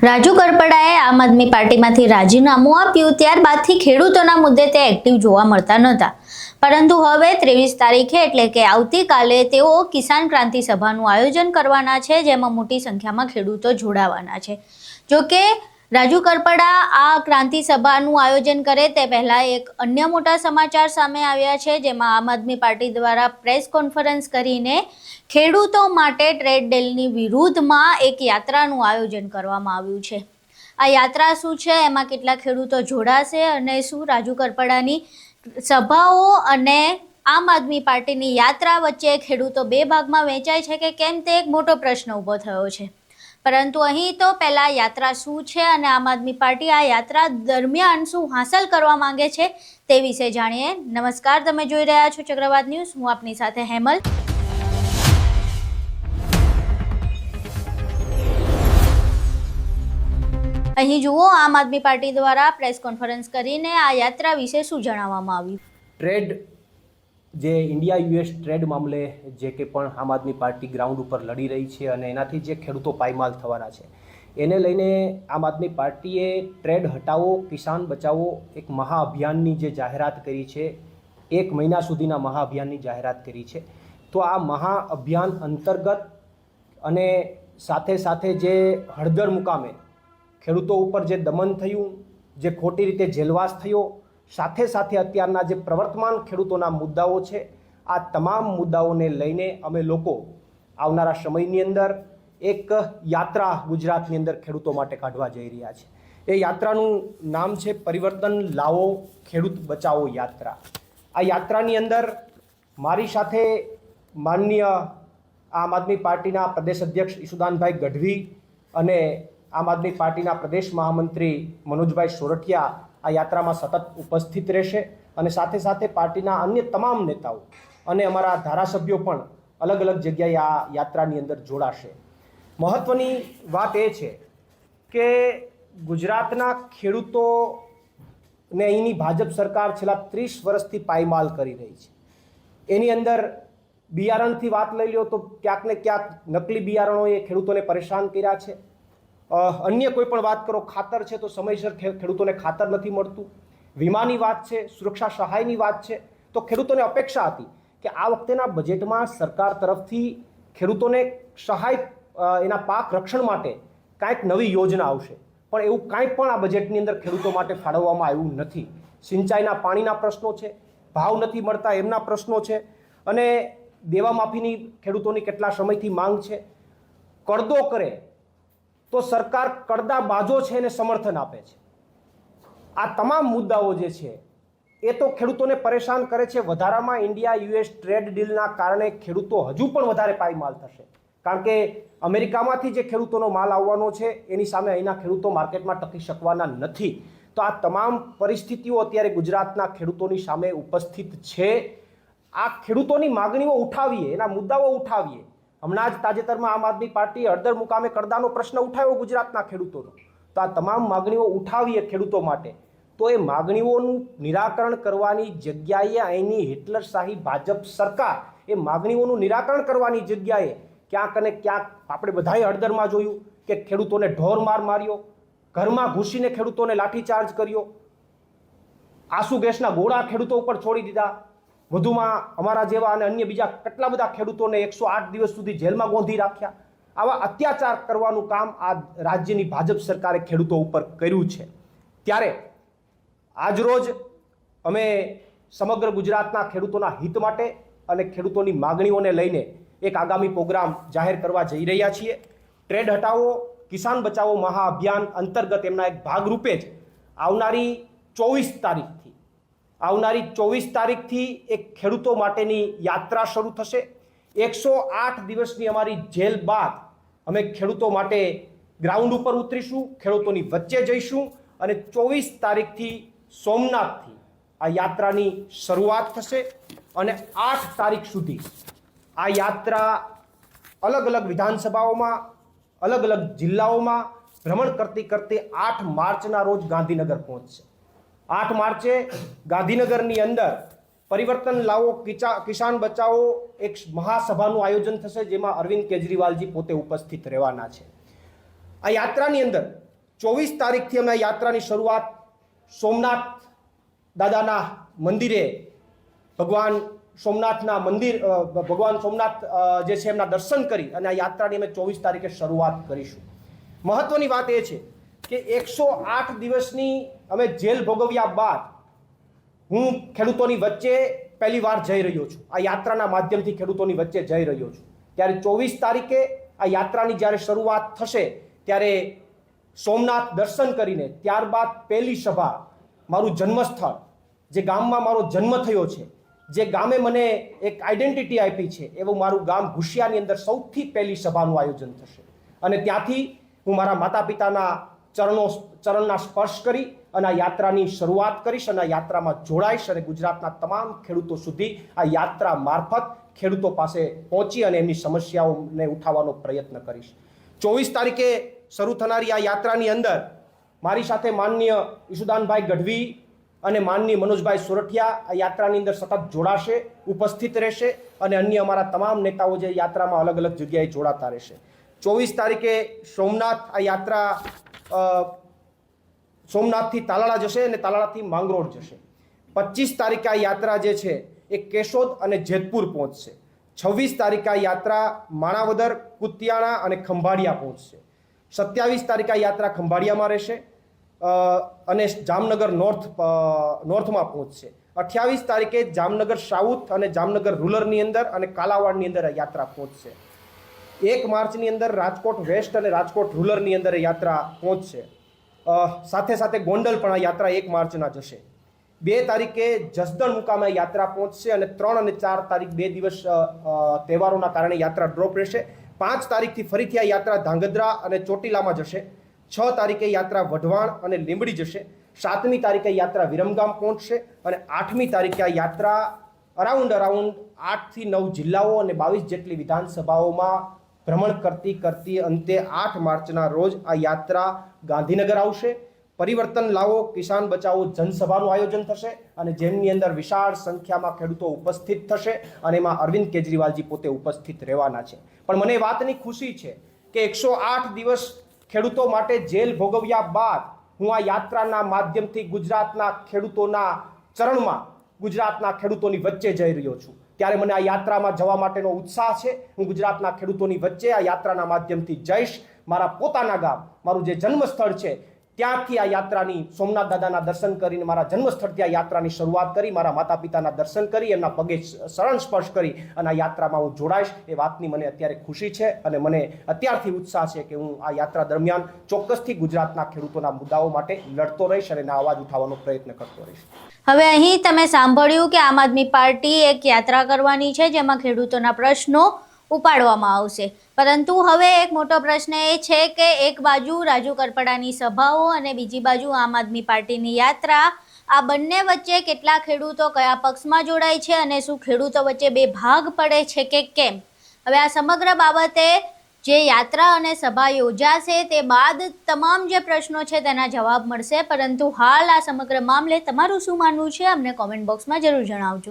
રાજુ કરપડાએ આમ આદમી પાર્ટીમાંથી રાજીનામું આપ્યું ત્યારબાદથી ખેડૂતોના મુદ્દે તે એક્ટિવ જોવા મળતા નહોતા, પરંતુ હવે 23 તારીખે એટલે કે આવતીકાલે તેઓ કિસાન ક્રાંતિ સભાનું આયોજન કરવાના છે, જેમાં મોટી સંખ્યામાં ખેડૂતો જોડાવાના છે। જોકે રાજુ કરપડા આ ક્રાંતિ સભાનું આયોજન કરે તે પહેલા એક અન્ય મોટા સમાચાર સામે આવ્યા છે, જેમાં આમ આદમી પાર્ટી દ્વારા પ્રેસ કોન્ફરન્સ કરીને ખેડૂતો માટે ટ્રેડ ડીલની વિરુદ્ધમાં એક યાત્રાનું આયોજન કરવામાં આવ્યું છે। આ યાત્રા શું છે, એમાં કેટલા ખેડૂતો જોડાશે અને શું રાજુ કરપડાની સભાઓ અને આમ આદમી પાર્ટીની યાત્રા વચ્ચે ખેડૂતો બે ભાગમાં વેચાય છે કે કેમ, તે એક મોટો પ્રશ્ન ઊભો થયો છે। પરંતુ અહીં તો પહેલા યાત્રા શું છે અને આમ આદમી પાર્ટી આ યાત્રા દરમિયાન શું હાંસલ કરવા માંગે છે તે વિશે જાણીએ। નમસ્કાર, તમે જોઈ રહ્યા છો ચક્રવાત ન્યૂઝ, હું આપની સાથે હેમલ। અહીં જુઓ, આમ આદમી પાર્ટી દ્વારા પ્રેસ કોન્ફરન્સ કરીને આ યાત્રા વિશે શું જણાવવામાં આવ્યું। ટ્રેડ જે ઇન્ડિયા યુએસ ટ્રેડ મામલે જે કે પણ આમ આદમી પાર્ટી ગ્રાઉન્ડ ઉપર લડી રહી છે અને એનાથી જે ખેડૂતો પાયમાલ થવાના છે, એને લઈને આમ આદમી પાર્ટીએ ટ્રેડ હટાવો કિસાન બચાવો એક મહાઅભિયાનની જે જાહેરાત કરી છે, 1 મહિના સુધીના મહાઅભિયાનની જાહેરાત કરી છે। તો આ મહાઅભિયાન અંતર્ગત અને સાથે સાથે જે હળદર મુકામે ખેડૂતો ઉપર જે દમન થયું, જે ખોટી રીતે જેલવાસ થયો, સાથે સાથે અત્યારના જે પ્રવર્તમાન ખેડૂતોના મુદ્દાઓ છે, આ તમામ મુદ્દાઓને લઈને અમે લોકો આવનારા સમયની અંદર એક યાત્રા ગુજરાતની અંદર ખેડૂતો માટે કાઢવા જઈ રહ્યા છે। એ યાત્રાનું નામ છે પરિવર્તન લાવો ખેડૂત બચાવો યાત્રા। આ યાત્રાની અંદર મારી સાથે માનનીય આમ આદમી પાર્ટીના પ્રદેશ અધ્યક્ષ ઈશુદાનભાઈ ગઢવી અને આમ આદમી પાર્ટીના પ્રદેશ મહામંત્રી મનોજભાઈ સોરઠિયા આ યાત્રામાં સતત ઉપસ્થિત રહેશે અને સાથે સાથે પાર્ટીના અન્ય તમામ નેતાઓ અને અમારા ધારાસભ્યો પણ અલગ અલગ જગ્યાએ આ યાત્રાની અંદર જોડાશે। મહત્ત્વની વાત એ છે કે ગુજરાતના ખેડૂતોને અહીંની ભાજપ સરકાર છેલ્લા 30 વર્ષથી પાયમાલ કરી રહી છે। એની અંદર બિયારણથી વાત લઈ લો તો ક્યાંક ને ક્યાંક નકલી બિયારણોએ ખેડૂતોને પરેશાન કર્યા છે। અન્ય કોઈ પણ વાત કરો, ખાતર છે તો સમયસર ખેડૂતોને ખાતર નથી મળતું, વીમાની વાત છે, સુરક્ષા સહાયની વાત છે, તો ખેડૂતોને અપેક્ષા હતી કે આ વખતેના બજેટમાં સરકાર તરફથી ખેડૂતોને સહાય એના પાક રક્ષણ માટે કાંઈક નવી યોજના આવશે, પણ એવું કાંઈ પણ આ બજેટની અંદર ખેડૂતો માટે ફાળવવામાં આવ્યું નથી। સિંચાઈના પાણીના પ્રશ્નો છે, ભાવ નથી મળતા એમના પ્રશ્નો છે, અને દેવા માફીની ખેડૂતોની કેટલા સમયથી માંગ છે। કરદો કરે તો સરકાર કરદા બાજો છે એને સમર્થન આપે છે। આ તમામ મુદ્દાઓ જે છે એ તો ખેડૂતોને પરેશાન કરે છે। વધારામાં ઇન્ડિયા યુએસ ટ્રેડ ડીલના કારણે ખેડૂતો હજુ પણ વધારે પાયમાલ થશે, કારણ કે અમેરિકામાંથી જે ખેડૂતોનો માલ આવવાનો છે એની સામે અહીંના ખેડૂતો માર્કેટમાં ટકી શકવાના નથી। તો આ તમામ પરિસ્થિતિઓ અત્યારે ગુજરાતના ખેડૂતોની સામે ઉપસ્થિત છે। આ ખેડૂતોની માગણીઓ ઉઠાવીએ, એના મુદ્દાઓ ઉઠાવીએ। હમણાં જ તાજેતરમાં આમ આદમી પાર્ટીએ હળદર મુકામે કરદાનો પ્રશ્ન ઉઠાવ્યો ગુજરાતના ખેડૂતોનો। તો આ તમામ માગણીઓ ઉઠાવીએ ખેડૂતો માટે, તો એ માગણીઓનું નિરાકરણ કરવાની જગ્યાએ અહીંની હિટલરશાહી ભાજપ સરકાર એ માગણીઓનું નિરાકરણ કરવાની જગ્યાએ ક્યાંક અને ક્યાંક આપણે બધાએ હળદરમાં જોયું કે ખેડૂતોને ઢોર માર માર્યો, ઘરમાં ઘૂસીને ખેડૂતોને લાઠીચાર્જ કર્યો, આંસુ ગેસના ગોળા ખેડૂતો ઉપર છોડી દીધા, વધુમાં અમારા જેવા અને અન્ય બીજા કેટલા બધા ખેડૂતોને 108 દિવસ સુધી જેલમાં ગોંધી રાખ્યા। આવા અત્યાચાર કરવાનું કામ આ રાજ્યની ભાજપ સરકારે ખેડૂતો ઉપર કર્યું છે। ત્યારે આજરોજ અમે સમગ્ર ગુજરાતના ખેડૂતોના હિત માટે અને ખેડૂતોની માગણીઓને લઈને એક આગામી પ્રોગ્રામ જાહેર કરવા જઈ રહ્યા છીએ। ટ્રેડ હટાવો કિસાન બચાવો મહાઅભિયાન અંતર્ગત એમના એક ભાગરૂપે જ આવનારી 24 તારીખથી એક ખેડૂતો માટેની યાત્રા શરૂ થશે। 108 દિવસની અમારી જેલ બાદ અમે ખેડૂતો માટે ગ્રાઉન્ડ ઉપર ઉતરીશું, ખેડૂતોની વચ્ચે જઈશું અને 24 તારીખથી સોમનાથથી આ યાત્રાની શરૂઆત થશે અને 8 તારીખ સુધી આ યાત્રા અલગ અલગ વિધાનસભાઓમાં, અલગ અલગ જિલ્લાઓમાં ભ્રમણ કરતી 8 માર્ચના રોજ ગાંધીનગર પહોંચશે। 8 માર્ચે ગાંધીનગરની અંદર પરિવર્તન લાવો કિસાન બચાવો એક મહાસભાનું આયોજન થશે, જેમાં અરવિંદ કેજરીવાલજી પોતે ઉપસ્થિત રહેવાના છે। આ યાત્રાની અંદર 24 તારીખથી અમે આ યાત્રાની શરૂઆત સોમનાથ દાદાના મંદિરે ભગવાન સોમનાથના મંદિર ભગવાન સોમનાથ જે છે એમના દર્શન કરી અને આ યાત્રાની અમે 24 તારીખે શરૂઆત કરીશું. મહત્વની વાત એ છે કે 108 દિવસની અમે જેલ ભોગવ્યા બાદ હું ખેડૂતોની વચ્ચે પહેલી વાર જઈ રહ્યો છું. આ યાત્રાના માધ્યમથી ખેડૂતોની વચ્ચે જઈ રહ્યો છું. ત્યારે 24 તારીખે આ યાત્રાની જ્યારે શરૂઆત થશે ત્યારે સોમનાથ દર્શન કરીને ત્યારબાદ પહેલી સભા મારું જન્મસ્થળ, જે ગામમાં મારો જન્મ થયો છે, જે ગામે મને એક આઈડેન્ટિટી આપી છે, એવું મારું ગામ ઘુશિયાની અંદર સૌથી પહેલી સભાનું આયોજન થશે. અને ત્યાંથી હું મારા માતા પિતાના ચરણના સ્પર્શ કરી અને આ યાત્રાની શરૂઆત કરીશ અને આ યાત્રામાં જોડાઈશ અને ગુજરાતના તમામ ખેડૂતો સુધી આ યાત્રા મારફત ખેડૂતો પાસે પહોંચી અને એમની સમસ્યાઓને ઉઠાવવાનો પ્રયત્ન કરીશ. 24 તારીખે શરૂ થનારી આ યાત્રાની અંદર મારી સાથે માનનીય ઈશુદાનભાઈ ગઢવી અને માનનીય મનોજભાઈ સોરઠિયા આ યાત્રાની અંદર સતત જોડાશે, ઉપસ્થિત રહેશે અને અન્ય અમારા તમામ નેતાઓ જે યાત્રામાં અલગ અલગ જગ્યાએ જોડાતા રહેશે. 24 તારીખે સોમનાથ આ યાત્રા સોમનાથથી તાલાળા જશે અને તાલાળાથી માંગરોળ જશે. 25 તારીખે આ યાત્રા જે છે એ કેશોદ અને જેતપુર પહોંચશે. 26 તારીખે આ યાત્રા માણાવદર, કુતિયાણા અને ખંભાળિયા પહોંચશે. 27 તારીખે આ યાત્રા ખંભાળિયામાં રહેશે અને જામનગર નોર્થમાં પહોંચશે. 28 તારીખે જામનગર સાઉથ અને જામનગર રૂરલની અંદર અને કાલાવાડની અંદર આ યાત્રા પહોંચશે. 1 માર્ચની અંદર રાજકોટ વેસ્ટ અને રાજકોટ રૂરલની અંદર યાત્રા પહોંચશે. સાથે સાથે ગોંડલ પણ આ યાત્રા 1 માર્ચના જશે. 2 તારીખે જસદણ મુકામે યાત્રા પહોંચશે અને 3 અને 4 તારીખ 2 દિવસ તહેવારોના કારણે યાત્રા ડ્રોપ રહેશે. 5 તારીખથી ફરીથી આ યાત્રા ધાંગધ્રા અને ચોટીલામાં જશે. 6 તારીખે યાત્રા વઢવાણ અને લીંબડી જશે. 7મી તારીખે યાત્રા વિરમગામ પહોંચશે અને 8મી તારીખે આ યાત્રા અરાઉન્ડ 8 થી 9 જિલ્લાઓ અને 22 જેટલી વિધાનસભાઓમાં ભ્રમણ કરતી અંતે 8 માર્ચના રોજ આ યાત્રા ગાંધીનગર આવશે. પરિવર્તન લાવો કિસાન બચાવો જનસભાનું આયોજન થશે અને જેમની અંદર વિશાળ સંખ્યામાં ખેડૂતો ઉપસ્થિત થશે અને એમાં અરવિંદ કેજરીવાલજી પોતે ઉપસ્થિત રહેવાના છે. પણ મને વાતની ખુશી છે કે 108 દિવસ ખેડૂતો માટે જેલ ભોગવ્યા બાદ હું આ યાત્રાના માધ્યમથી ગુજરાતના ખેડૂતોના ચરણમાં, ગુજરાતના ખેડૂતોની વચ્ચે જઈ રહ્યો છું. ત્યારે મને આ યાત્રામાં જવા માટેનો ઉત્સાહ છે. હું ગુજરાતના ખેડૂતોની વચ્ચે આ યાત્રાના માધ્યમથી જઈશ. મારા પોતાના ગામ, મારું જે જન્મસ્થળ છે ત્યાંથી આ યાત્રાની સોમનાથ દાદાના દર્શન કરીને મારા જન્મસ્થળથી આ યાત્રાની શરૂઆત કરી, મારા માતા પિતાના દર્શન કરી, એમના પગે શરણ સ્પર્શ કરી અને આ યાત્રામાં હું જોડાઈશ. એ વાતની મને અત્યારે ખુશી છે અને મને અત્યારથી ઉત્સાહ છે કે હું આ યાત્રા દરમિયાન ચોક્કસથી ગુજરાતના ખેડૂતોના મુદ્દાઓ માટે લડતો રહીશ અને એના અવાજ ઉઠાવવાનો પ્રયત્ન કરતો રહીશ. હવે અહીં તમે સાંભળ્યું કે આમ આદમી પાર્ટી એક યાત્રા કરવાની છે જેમાં ખેડૂતોના પ્રશ્નો ઉપાડવામાં આવશે. પરંતુ હવે એક મોટો પ્રશ્ન એ છે કે એક બાજુ રાજુ કરપડાની સભાઓ અને બીજી બાજુ આમ આદમી પાર્ટીની યાત્રા, આ બંને વચ્ચે કેટલા ખેડૂતો કયા પક્ષમાં જોડાય છે અને શું ખેડૂતો વચ્ચે બે ભાગ પડે છે કે કેમ? હવે આ સમગ્ર બાબતે જે યાત્રા અને સભા યોજાશે તે બાદ તમામ જે પ્રશ્નો છે તેના જવાબ મળશે. પરંતુ હાલ આ સમગ્ર મામલે તમારું શું માનવું છે અમને કોમેન્ટ બોક્સમાં જરૂર જણાવજો.